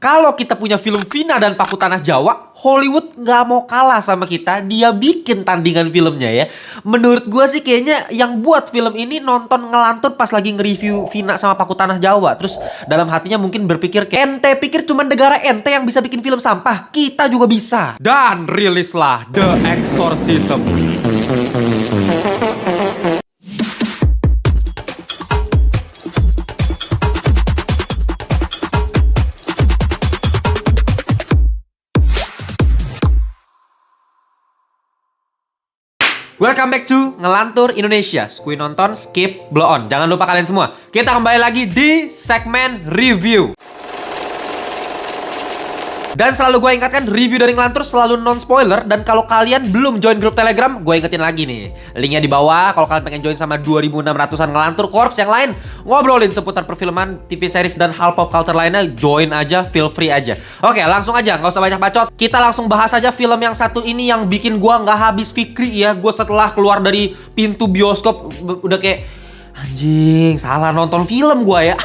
Kalau kita punya film Vina dan Paku Tanah Jawa, Hollywood nggak mau kalah sama kita. Dia bikin tandingan filmnya ya. Menurut gue sih kayaknya yang buat film ini nonton ngelantur pas lagi nge-review Vina sama Paku Tanah Jawa. Terus dalam hatinya mungkin berpikir kayak, ente pikir cuma negara ente yang bisa bikin film sampah? Kita juga bisa. Dan rilislah The Exorcism. Welcome back to Ngelantur Indonesia. Skui nonton, skip, blow on. Jangan lupa kalian semua, kita kembali lagi di segmen review. Dan selalu gue ingatkan, review dari Ngelantur selalu non-spoiler. Dan kalau kalian belum join grup Telegram, gue ingetin lagi nih, linknya di bawah. Kalau kalian pengen join sama 2.600-an Ngelantur Corps yang lain, ngobrolin seputar perfilman, TV series, dan hal pop culture lainnya, join aja, feel free aja. Oke, langsung aja, nggak usah banyak bacot. Kita langsung bahas aja film yang satu ini yang bikin gue nggak habis fikri ya. Gue setelah keluar dari pintu bioskop, udah kayak, anjing, salah nonton film gue ya.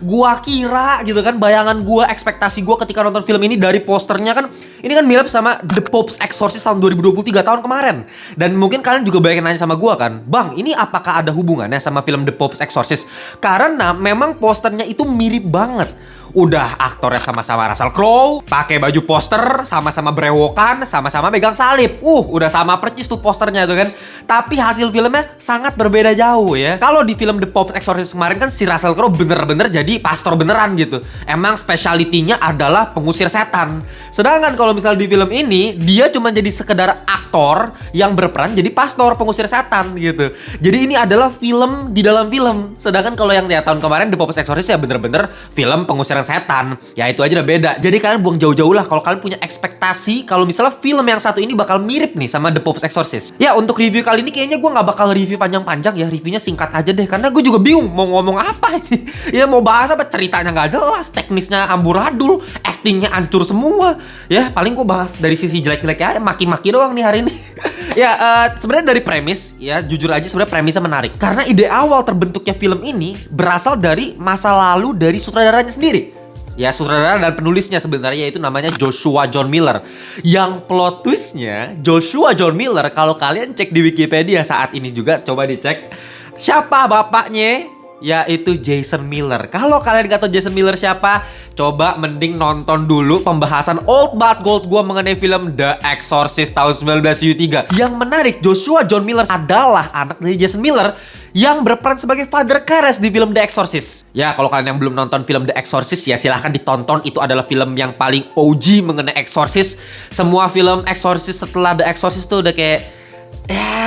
Gua kira gitu kan, bayangan gua, ekspektasi gua ketika nonton film ini dari posternya kan, ini kan mirip sama The Pope's Exorcist tahun 2023 tahun kemarin. Dan mungkin kalian juga banyak nanya sama gua kan, Bang, ini apakah ada hubungannya sama film The Pope's Exorcist? Karena memang posternya itu mirip banget. Udah aktornya sama-sama Russell Crowe, pakai baju poster, sama-sama brewokan, sama-sama megang salib. Udah sama percis tuh posternya tuh kan. Tapi hasil filmnya sangat berbeda jauh ya. Kalau di film The Pope's Exorcist kemarin kan si Russell Crowe bener-bener jadi pastor beneran gitu. Emang speciality-nya adalah pengusir setan. Sedangkan kalau misalnya di film ini, dia cuma jadi sekedar aktor yang berperan jadi pastor pengusir setan gitu. Jadi ini adalah film di dalam film. Sedangkan kalau yang ya, tahun kemarin The Pope's Exorcist ya bener-bener film pengusir setan. Ya itu aja udah beda. Jadi kalian buang jauh-jauh lah kalau kalian punya ekspektasi kalau misalnya film yang satu ini bakal mirip nih sama The Pope's Exorcist. Ya untuk review kali ini kayaknya gue gak bakal review panjang-panjang ya. Reviewnya singkat aja deh, karena gue juga bingung mau ngomong apa ini. Ya mau bahas apa, ceritanya gak jelas, teknisnya amburadul, actingnya hancur semua. Ya paling gue bahas dari sisi jelek-jeleknya aja, maki-maki doang nih hari ini. Ya sebenarnya dari premis, ya jujur aja sebenarnya premisnya menarik. Karena ide awal terbentuknya film ini berasal dari masa lalu dari sutradaranya sendiri. Ya sutradara dan penulisnya sebenarnya, yaitu namanya Joshua John Miller. Yang plot twistnya, Joshua John Miller, kalau kalian cek di Wikipedia saat ini juga, coba dicek siapa bapaknya, yaitu Jason Miller. Kalau kalian gak tahu Jason Miller siapa, coba mending nonton dulu pembahasan Old But Gold gue mengenai film The Exorcist tahun 1973. Yang menarik, Joshua John Miller adalah anak dari Jason Miller yang berperan sebagai Father Karras di film The Exorcist. Ya kalau kalian yang belum nonton film The Exorcist, ya silahkan ditonton. Itu adalah film yang paling OG mengenai Exorcist. Semua film Exorcist setelah The Exorcist tuh udah kayak,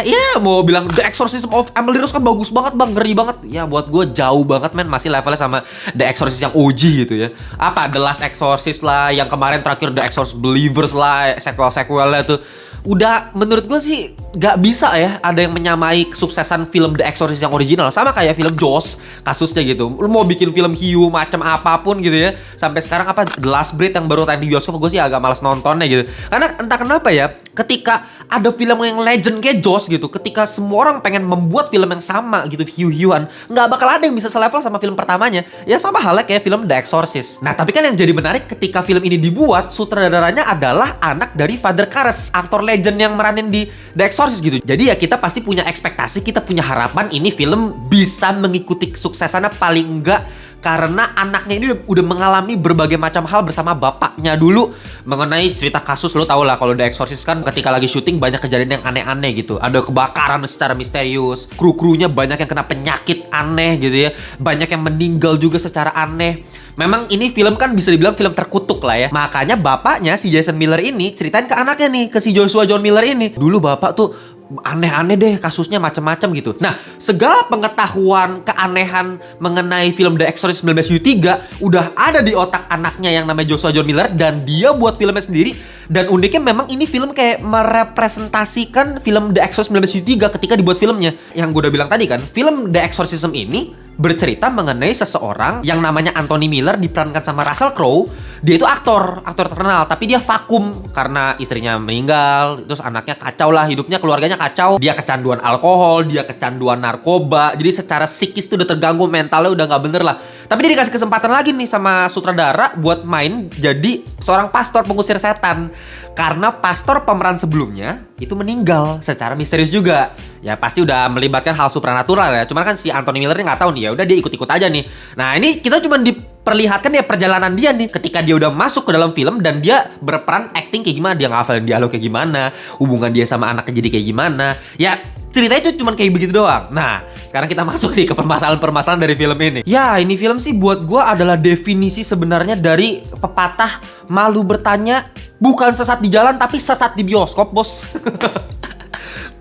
ya mau bilang The Exorcism of Emily Rose kan bagus banget bang, ngeri banget. Ya buat gue jauh banget men, masih levelnya sama The Exorcist yang OG gitu ya. Apa The Last Exorcist lah, yang kemarin terakhir The Exorcist Believers lah, sequel-sequelnya tuh. Udah menurut gue sih gak bisa ya ada yang menyamai kesuksesan film The Exorcist yang original. Sama kayak film Jaws kasusnya gitu. Lu mau bikin film hiu macam apapun gitu ya, sampai sekarang apa The Last Breath yang baru tayang di bioskop, gue sih agak malas nontonnya gitu. Karena entah kenapa ya, ketika ada film yang legend kayak Jaws gitu, ketika semua orang pengen membuat film yang sama gitu, hiu-hiuan, nggak bakal ada yang bisa selevel sama film pertamanya. Ya sama halnya kayak film The Exorcist. Nah tapi kan yang jadi menarik ketika film ini dibuat, sutradaranya adalah anak dari Father Karras, aktor legend yang meranin di The Exorcist gitu. Jadi ya kita pasti punya ekspektasi, kita punya harapan ini film bisa mengikuti kesuksesannya paling enggak, karena anaknya ini udah mengalami berbagai macam hal bersama bapaknya dulu mengenai cerita kasus. Lo tau lah kalau The Exorcist kan ketika lagi syuting banyak kejadian yang aneh-aneh gitu. Ada kebakaran secara misterius, kru-krunya banyak yang kena penyakit aneh gitu ya, banyak yang meninggal juga secara aneh. Memang ini film kan bisa dibilang film terkutuk lah ya. Makanya bapaknya si Jason Miller ini ceritain ke anaknya nih, ke si Joshua John Miller ini, dulu bapak tuh aneh-aneh deh kasusnya, macam-macam gitu. Nah, segala pengetahuan keanehan mengenai film The Exorcist 1973 udah ada di otak anaknya yang namanya Joshua John Miller, dan dia buat filmnya sendiri. Dan uniknya memang ini film kayak merepresentasikan film The Exorcist 1973 ketika dibuat filmnya. Yang gue udah bilang tadi kan, film The Exorcism ini bercerita mengenai seseorang yang namanya Anthony Miller diperankan sama Russell Crowe. Dia itu aktor terkenal, tapi dia vakum karena istrinya meninggal, terus anaknya kacau lah hidupnya, keluarganya kacau. Dia kecanduan alkohol, dia kecanduan narkoba. Jadi secara psikis tuh udah terganggu, mentalnya udah nggak bener lah. Tapi dia dikasih kesempatan lagi nih sama sutradara buat main jadi seorang pastor pengusir setan. Karena pastor pemeran sebelumnya itu meninggal secara misterius juga. Ya pasti udah melibatkan hal supranatural ya. Cuman kan si Anthony Miller nggak tahu nih, ya udah dia ikut-ikut aja nih. Nah ini kita cuma diperlihatkan ya perjalanan dia nih ketika dia udah masuk ke dalam film dan dia berperan acting kayak gimana, dia ngafalin dialog kayak gimana, hubungan dia sama anaknya jadi kayak gimana. Ya ceritanya itu cuma kayak begitu doang. Nah sekarang kita masuk nih ke permasalahan-permasalahan dari film ini. Ya ini film sih buat gue adalah definisi sebenarnya dari pepatah malu bertanya bukan sesat di jalan tapi sesat di bioskop, bos.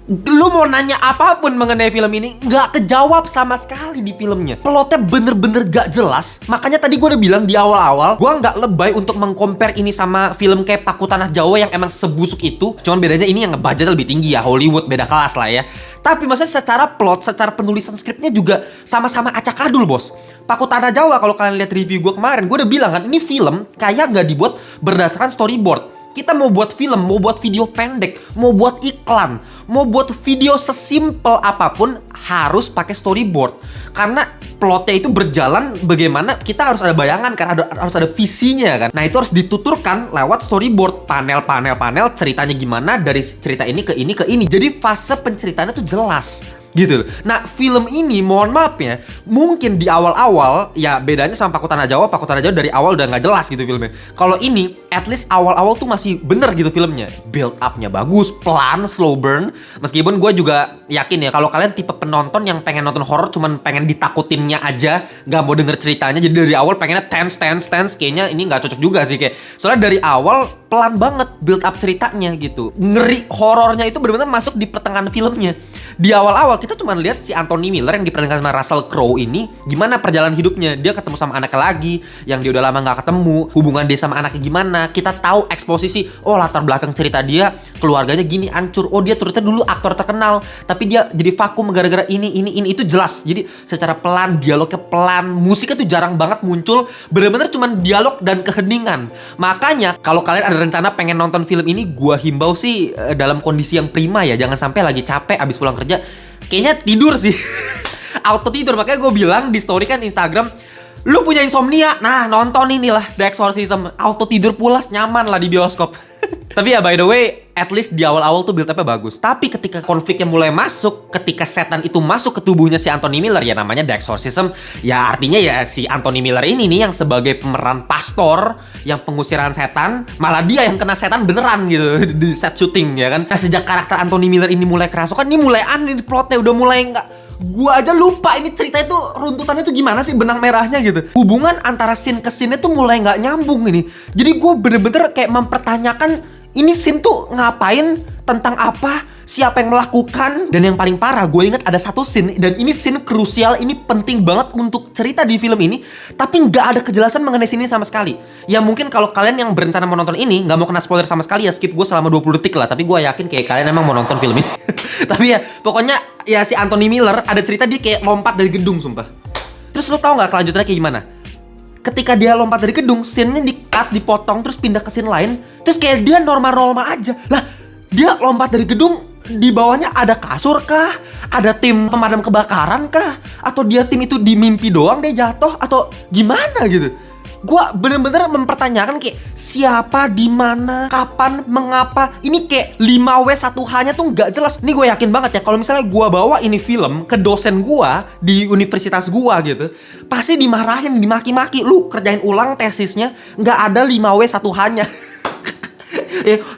Lu mau nanya apapun mengenai film ini, nggak kejawab sama sekali di filmnya. Plotnya bener-bener gak jelas. Makanya tadi gue udah bilang di awal-awal, gue nggak lebay untuk mengcompare ini sama film kayak Paku Tanah Jawa yang emang sebusuk itu. Cuman bedanya ini yang ngebudgetnya lebih tinggi ya, Hollywood beda kelas lah ya. Tapi maksudnya secara plot, secara penulisan skripnya juga sama-sama acak adul, bos. Paku Tanah Jawa, kalau kalian lihat review gue kemarin, gue udah bilang kan, ini film kayak nggak dibuat berdasarkan storyboard. Kita mau buat film, mau buat video pendek, mau buat iklan, mau buat video sesimpel apapun harus pakai storyboard. Karena plotnya itu berjalan bagaimana kita harus ada bayangan kan, harus ada visinya kan. Nah itu harus dituturkan lewat storyboard, panel ceritanya gimana dari cerita ini ke ini ke ini. Jadi fase penceritaannya tuh jelas. Gitu loh. Nah film ini mohon maaf ya, mungkin di awal-awal ya bedanya sama Paku Tanah Jawa dari awal udah nggak jelas gitu filmnya. Kalau ini at least awal-awal tuh masih bener gitu filmnya, build up-nya bagus, pelan, slow burn. Meskipun gue juga yakin ya kalau kalian tipe penonton yang pengen nonton horror cuman pengen ditakutinnya aja, nggak mau denger ceritanya, jadi dari awal pengennya tense, kayaknya ini nggak cocok juga sih kayak. Soalnya dari awal pelan banget build up ceritanya gitu, ngeri horornya itu benar-benar masuk di pertengahan filmnya. Di awal-awal kita cuma lihat si Anthony Miller yang diperankan sama Russell Crowe ini gimana perjalanan hidupnya. Dia ketemu sama anaknya lagi yang dia udah lama nggak ketemu, hubungan dia sama anaknya gimana. Kita tahu eksposisi, oh latar belakang cerita dia keluarganya gini hancur, oh dia ternyata dulu aktor terkenal tapi dia jadi vakum gara-gara ini itu jelas. Jadi secara pelan, dialognya pelan, musiknya tuh jarang banget muncul, bener-bener cuma dialog dan keheningan. Makanya kalau kalian ada rencana pengen nonton film ini, gua himbau sih dalam kondisi yang prima ya, jangan sampai lagi capek abis pulang kerja kayaknya tidur sih. Auto tidur. Makanya gue bilang di story kan Instagram, lu punya insomnia, nah nonton inilah The Exorcism. Auto tidur pulas, nyaman lah di bioskop. Tapi ya by the way, at least di awal-awal tuh build up-nya bagus. Tapi ketika konfliknya mulai masuk, ketika setan itu masuk ke tubuhnya si Anthony Miller, ya namanya The Exorcism, ya artinya ya si Anthony Miller ini nih yang sebagai pemeran pastor yang pengusiran setan, malah dia yang kena setan beneran gitu di set syuting ya kan. Nah sejak karakter Anthony Miller ini mulai kerasukan, ini mulai aneh plotnya, udah mulai nggak. Gua aja lupa ini cerita itu runtutannya tuh gimana sih, benang merahnya gitu. Hubungan antara scene ke scene tuh mulai nggak nyambung ini. Jadi gue bener-bener kayak mempertanyakan ini scene tuh ngapain, tentang apa, siapa yang melakukan. Dan yang paling parah, gue ingat ada satu scene, dan ini scene krusial, ini penting banget untuk cerita di film ini, tapi nggak ada kejelasan mengenai scene ini sama sekali. Ya mungkin kalau kalian yang berencana mau nonton ini nggak mau kena spoiler sama sekali ya skip gue selama 20 detik lah. Tapi gue yakin kayak kalian emang mau nonton film ini. Tapi ya pokoknya ya si Anthony Miller ada cerita dia kayak lompat dari gedung sumpah. Terus lo tau nggak kelanjutannya kayak gimana? Ketika dia lompat dari gedung, scene-nya di-cut, dipotong, terus pindah ke scene lain. Terus kayak dia normal-normal aja. Lah, dia lompat dari gedung, di bawahnya ada kasur kah? Ada tim pemadam kebakaran kah? Atau dia tim itu di mimpi doang dia jatuh? Atau gimana gitu? Gua bener-bener mempertanyakan kayak siapa, di mana, kapan, mengapa. Ini kayak 5W1H-nya tuh nggak jelas. Ini gue yakin banget ya kalau misalnya gua bawa ini film ke dosen gua di universitas gua gitu, pasti dimarahin, dimaki-maki. Lu kerjain ulang tesisnya, nggak ada 5W1H-nya.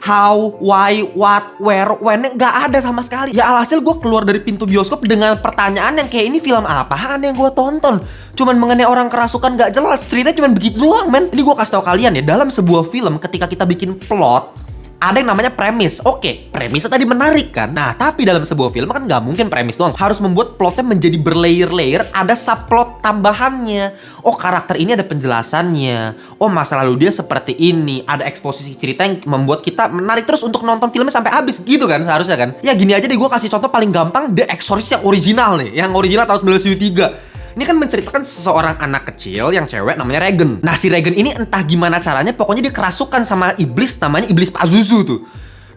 How, why, what, where, when, nggak ada sama sekali. Ya alhasil gue keluar dari pintu bioskop dengan pertanyaan yang kayak ini film apaan yang gue tonton. Cuman mengenai orang kerasukan nggak jelas. Ceritanya cuman begitu doang men. Ini gue kasih tau kalian ya, dalam sebuah film ketika kita bikin plot, ada yang namanya premis. Oke, premisnya tadi menarik kan? Nah, tapi dalam sebuah film kan nggak mungkin premis doang. Harus membuat plotnya menjadi berlayer-layer, ada subplot tambahannya. Oh, karakter ini ada penjelasannya. Oh, masa lalu dia seperti ini. Ada eksposisi cerita yang membuat kita menarik terus untuk nonton filmnya sampai habis. Gitu kan, seharusnya kan? Ya gini aja deh, gue kasih contoh paling gampang, The Exorcist yang original nih. Yang original tahun 1973. Ini kan menceritakan seseorang anak kecil yang cewek namanya Regan. Nah, si Regan ini entah gimana caranya, pokoknya dia kerasukan sama iblis namanya iblis Pazuzu tuh.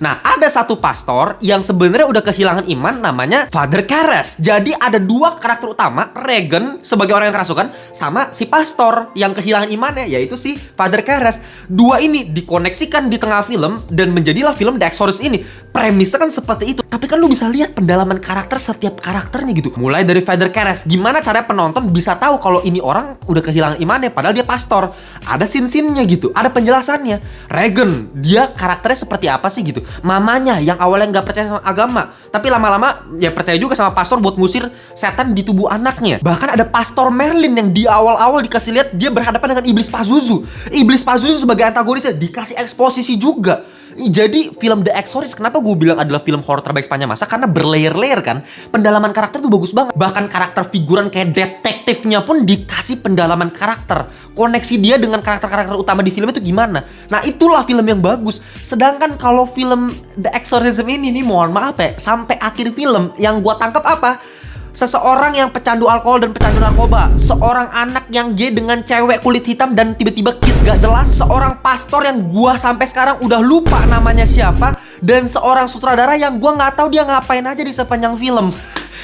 Nah, ada satu pastor yang sebenarnya udah kehilangan iman namanya Father Karras. Jadi ada dua karakter utama, Regan sebagai orang yang kerasukan sama si pastor yang kehilangan imannya, yaitu si Father Karras. Dua ini dikoneksikan di tengah film dan menjadilah film The Exorcist ini. Premisnya kan seperti itu. Tapi kan lu bisa lihat pendalaman karakter setiap karakternya gitu. Mulai dari Father Karras, gimana caranya penonton bisa tahu kalau ini orang udah kehilangan imannya padahal dia pastor. Ada scene-scene-nya gitu, ada penjelasannya. Regan, dia karakternya seperti apa sih gitu. Mamanya yang awalnya nggak percaya sama agama, tapi lama-lama ya percaya juga sama pastor buat ngusir setan di tubuh anaknya. Bahkan ada pastor Merlin yang di awal-awal dikasih lihat dia berhadapan dengan iblis Pazuzu. Iblis Pazuzu sebagai antagonisnya dikasih eksposisi juga. Jadi film The Exorcist kenapa gue bilang adalah film horor terbaik sepanjang masa? Karena berlayer-layer kan. Pendalaman karakter tuh bagus banget. Bahkan karakter figuran kayak detektifnya pun dikasih pendalaman karakter. Koneksi dia dengan karakter-karakter utama di film itu gimana. Nah, itulah film yang bagus. Sedangkan kalau film The Exorcism ini nih, mohon maaf ya, sampai akhir film yang gue tangkap apa? Seseorang yang pecandu alkohol dan pecandu narkoba. Seorang anak yang gay dengan cewek kulit hitam dan tiba-tiba kiss gak jelas. Seorang pastor yang gua sampai sekarang udah lupa namanya siapa. Dan seorang sutradara yang gua nggak tahu dia ngapain aja di sepanjang film.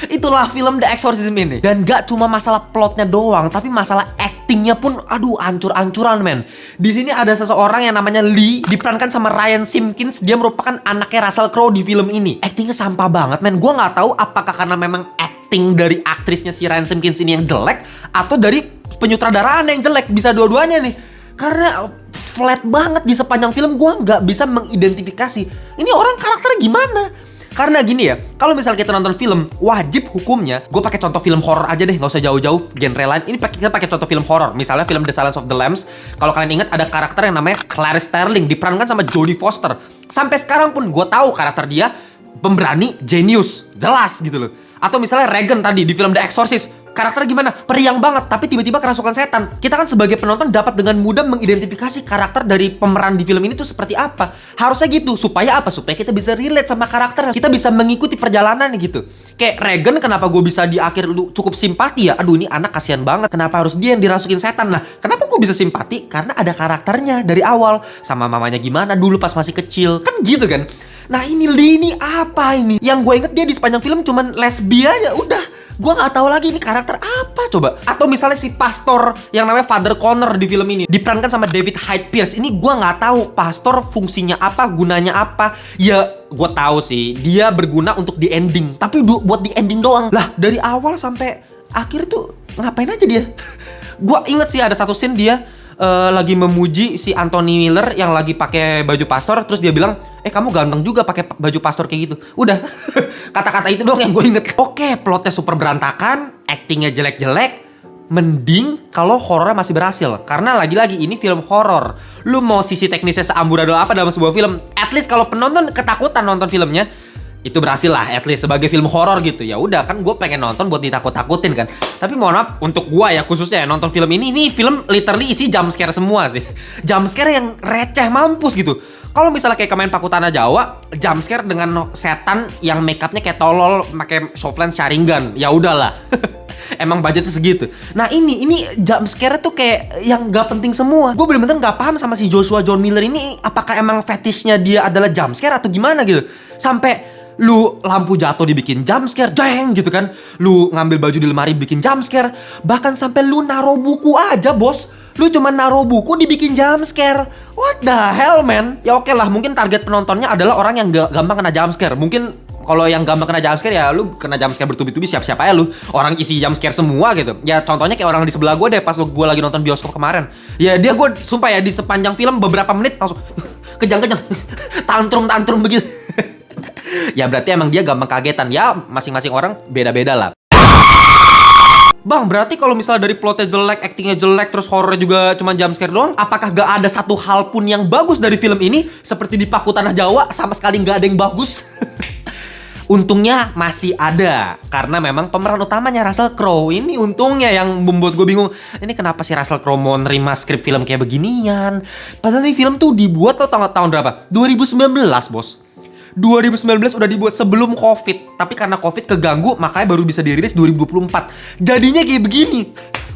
Itulah film The Exorcism ini. Dan gak cuma masalah plotnya doang, tapi masalah actingnya pun aduh ancur-ancuran men. Di sini ada seseorang yang namanya Lee, diperankan sama Ryan Simpkins. Dia merupakan anaknya Russell Crowe di film ini. Actingnya sampah banget men. Gua nggak tahu apakah karena memang acting dari aktrisnya si Ryan Simpkins ini yang jelek atau dari penyutradaraan yang jelek. Bisa dua-duanya nih. Karena flat banget di sepanjang film, gua nggak bisa mengidentifikasi ini orang karakternya gimana. Karena gini ya, kalau misalnya kita nonton film, wajib hukumnya, gue pakai contoh film horor aja deh, nggak usah jauh-jauh genre lain. Ini kita pakai contoh film horor, misalnya film The Silence of the Lambs. Kalau kalian ingat ada karakter yang namanya Clarice Starling, diperankan sama Jodie Foster. Sampai sekarang pun gue tahu karakter dia pemberani, jenius, jelas gitu loh. Atau misalnya Regan tadi di film The Exorcist, karakternya gimana? Periang banget, tapi tiba-tiba kerasukan setan. Kita kan sebagai penonton dapat dengan mudah mengidentifikasi karakter dari pemeran di film ini tuh seperti apa. Harusnya gitu, supaya apa? Supaya kita bisa relate sama karakter. Kita bisa mengikuti perjalanan gitu. Kayak Regan, kenapa gue bisa di akhir lu cukup simpati ya? Aduh, ini anak kasihan banget. Kenapa harus dia yang dirasukin setan? Nah, kenapa gue bisa simpati? Karena ada karakternya dari awal. Sama mamanya gimana dulu pas masih kecil. Kan gitu kan? Nah, ini Lee apa ini? Yang gue inget dia di sepanjang film cuman lesbian ya udah. Gue nggak tahu lagi ini karakter apa coba. Atau misalnya si pastor yang namanya Father Connor di film ini diperankan sama David Hyde Pierce. Ini gue nggak tahu pastor fungsinya apa, gunanya apa. Ya gue tahu sih dia berguna untuk di ending, tapi buat di ending doang. Lah dari awal sampai akhir tuh ngapain aja dia? Gue inget sih ada satu scene dia lagi memuji si Anthony Miller yang lagi pakai baju pastor, terus dia bilang, kamu ganteng juga pakai baju pastor kayak gitu. Udah, kata-kata itu doang yang gue inget. Oke, plotnya super berantakan, actingnya jelek-jelek. Mending kalau horornya masih berhasil. Karena lagi-lagi ini film horor. Lu mau sisi teknisnya seamburadul apa dalam sebuah film, at least kalau penonton ketakutan nonton filmnya, itu berhasil lah, at least sebagai film horor gitu. Ya udah kan gue pengen nonton buat ditakut-takutin kan. Tapi mohon maaf untuk gue ya khususnya ya, nonton film ini film literally isi jump scare semua sih. Jump scare yang receh mampus gitu. Kalau misalnya kayak Kemain Paku Tanah Jawa, jump scare dengan setan yang make upnya kayak tolol, pakai soft lens Sharingan. Ya udahlah. Emang budgetnya segitu. Nah ini jump scare tuh kayak yang gak penting semua. Gue bener-bener gak paham sama si Joshua John Miller ini, apakah emang fetishnya dia adalah jump scare atau gimana gitu. Sampai lu lampu jatuh dibikin jump scare, jeng gitu kan. Lu ngambil baju di lemari bikin jump scare. Bahkan sampai lu naruh buku aja bos, lu cuma naruh buku dibikin jump scare. What the hell man. Ya oke lah, mungkin target penontonnya adalah orang yang gampang kena jump scare. Mungkin kalau yang gampang kena jump scare ya lu kena jump scare bertubi-tubi, siap-siap aja lu. Orang isi jump scare semua gitu. Ya contohnya kayak orang di sebelah gue deh pas gue lagi nonton bioskop kemarin. Ya dia gue sumpah ya di sepanjang film beberapa menit langsung kejang-kejang tantrum begitu. Ya berarti emang dia gampang kagetan. Ya masing-masing orang beda-beda lah. Bang, berarti kalau misalnya dari plotnya jelek, actingnya jelek, terus horornya juga cuma jumpscare doang, apakah gak ada satu hal pun yang bagus dari film ini? Seperti di Paku Tanah Jawa, sama sekali gak ada yang bagus. Untungnya masih ada, karena memang pemeran utamanya Russell Crowe. Ini untungnya yang membuat gue bingung. Ini kenapa sih Russell Crowe mau nerima skrip film kayak beginian? Padahal ini film tuh dibuat tuh tahun berapa? 2019 bos. 2019 udah dibuat sebelum COVID, tapi karena COVID keganggu, makanya baru bisa dirilis 2024. Jadinya kayak begini.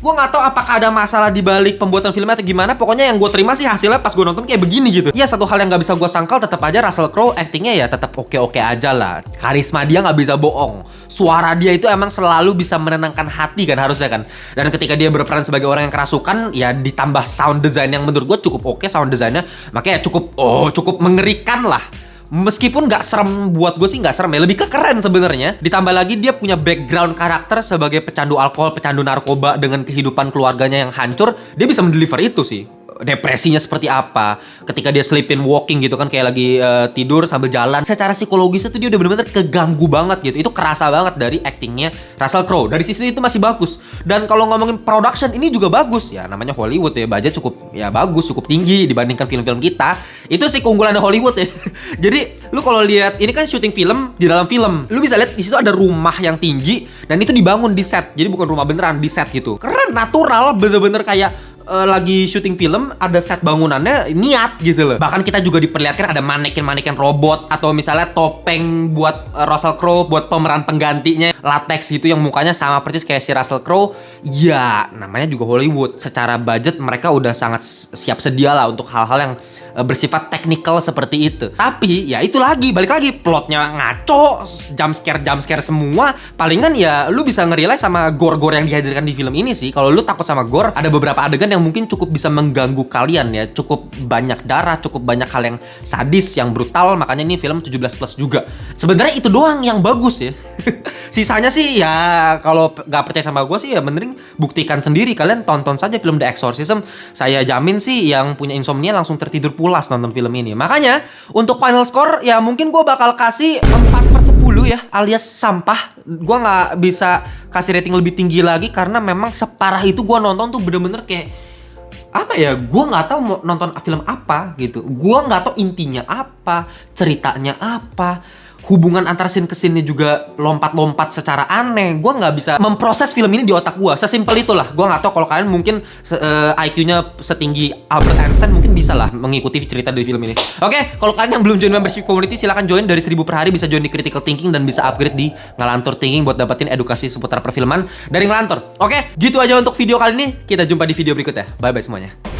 Gue nggak tahu apakah ada masalah di balik pembuatan filmnya atau gimana. Pokoknya yang gue terima sih hasilnya pas gue nonton kayak begini gitu. Ya satu hal yang nggak bisa gue sangkal tetap aja Russell Crowe actingnya ya tetap oke-oke aja lah. Karisma dia nggak bisa bohong. Suara dia itu emang selalu bisa menenangkan hati kan harusnya kan. Dan ketika dia berperan sebagai orang yang kerasukan, ya ditambah sound design yang menurut gue cukup oke sound desainnya. Makanya cukup mengerikan lah. Meskipun nggak serem, buat gue sih nggak serem ya, lebih ke keren sebenarnya. Ditambah lagi dia punya background karakter sebagai pecandu alkohol, pecandu narkoba dengan kehidupan keluarganya yang hancur, dia bisa mendeliver itu sih. Depresinya seperti apa ketika dia sleeping walking gitu kan, kayak lagi tidur sambil jalan. Secara psikologisnya tuh dia udah bener-bener keganggu banget gitu. Itu kerasa banget dari actingnya Russell Crowe. Dari sisi itu masih bagus. Dan kalau ngomongin production ini juga bagus ya, namanya Hollywood ya, budget cukup ya bagus, cukup tinggi dibandingkan film-film kita. Itu sih keunggulannya Hollywood ya. Jadi lu kalau lihat ini kan syuting film di dalam film, lu bisa lihat di situ ada rumah yang tinggi dan itu dibangun di set. Jadi bukan rumah beneran, di set gitu. Keren, natural, bener-bener kayak lagi syuting film, ada set bangunannya niat gitu loh. Bahkan kita juga diperlihatkan ada manekin-manekin robot atau misalnya topeng buat Russell Crowe, buat pemeran penggantinya, latex gitu yang mukanya sama persis kayak si Russell Crowe. Ya namanya juga Hollywood, secara budget mereka udah sangat siap sedia lah untuk hal-hal yang bersifat teknikal seperti itu. Tapi ya itu lagi, balik lagi, plotnya ngaco, jump scare semua. Palingan ya lu bisa ngerilai sama gore-gore yang dihadirkan di film ini sih. Kalau lu takut sama gore, ada beberapa adegan yang mungkin cukup bisa mengganggu kalian ya. Cukup banyak darah, cukup banyak hal yang sadis, yang brutal. Makanya ini film 17+ juga. Sebenarnya itu doang yang bagus ya. Sisanya sih ya kalau nggak percaya sama gue sih ya mending buktikan sendiri. Kalian tonton saja film The Exorcism. Saya jamin sih yang punya insomnia langsung tertidur pulas nonton film ini. Makanya untuk final score ya mungkin gue bakal kasih 4/10 ya, alias sampah. Gue nggak bisa kasih rating lebih tinggi lagi karena memang separah itu gue nonton tuh bener-bener kayak apa ya, gue nggak tahu mau nonton film apa gitu. Gue nggak tahu intinya apa, ceritanya apa, hubungan antar scene ke scene-nya juga lompat-lompat secara aneh. Gue nggak bisa memproses film ini di otak gue. Sesimpel itulah. Gue nggak tahu kalau kalian mungkin IQ-nya setinggi Albert Einstein mungkin bisa lah mengikuti cerita dari film ini. Oke, kalau kalian yang belum join membership community silahkan join. Dari 1000 per hari bisa join di Critical Thinking dan bisa upgrade di Ngelantur Thinking buat dapetin edukasi seputar perfilman dari Ngelantur. Oke, gitu aja untuk video kali ini. Kita jumpa di video berikutnya. Bye-bye semuanya.